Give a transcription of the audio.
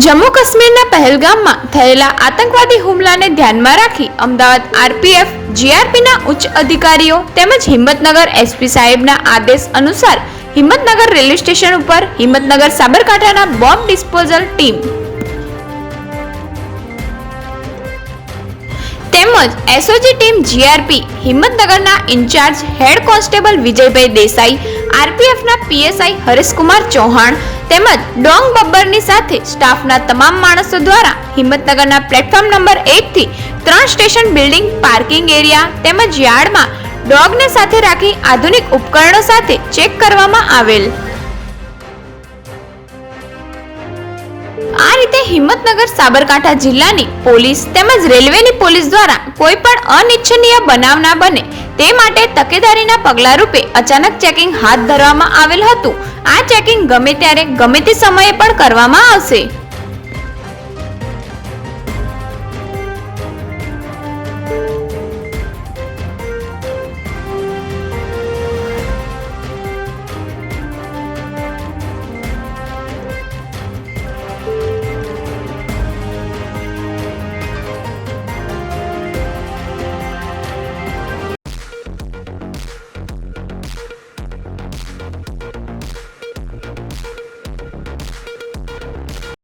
જમ્મુ કાશ્મીરના પહેલગામમાં થયેલા આતંકવાદી હુમલાને ધ્યાનમાં રાખી અમદાવાદ આરપીએફ જીઆરપીના ઉચ્ચ અધિકારીઓ તેમજ હિંમતનગર એસપી સાહેબના આદેશ અનુસાર હિંમતનગર રેલવે સ્ટેશન ઉપર હિંમતનગર સાબરકાંઠાના બોમ્બ ડિસ્પોઝલ ટીમ તેમજ એસઓજી ટીમ જીઆરપી હિંમતનગરના in-charge head constable Vijaybhai Desai, આરપીએફના પીએસઆઈ હરેશકુમાર ચૌહાણ તેમજ ડોંગ બબ્બરની સાથે સ્ટાફના તમામ માણસો દ્વારા હિંમતનગરના પ્લેટફોર્મ નંબર 1 થી 3 સ્ટેશન બિલ્ડિંગ, પાર્કિંગ એરિયા તેમજ યાર્ડમાં ડોગને સાથે રાખી આધુનિક ઉપકરણો સાથે ચેક કરવામાં આવેલ. આ રીતે હિંમતનગર સાબરકાંઠા જિલ્લાની પોલીસ તેમજ રેલવેની પોલીસ દ્વારા કોઈ પણ અનિચ્છનીય બનાવ ના બને તે માટે તકેદારીના પગલા રૂપે અચાનક ચેકિંગ હાથ ધરવામાં આવેલ હતું. આ ચેકિંગ ગમે ત્યારે ગમે તે સમયે પણ કરવામાં આવશે.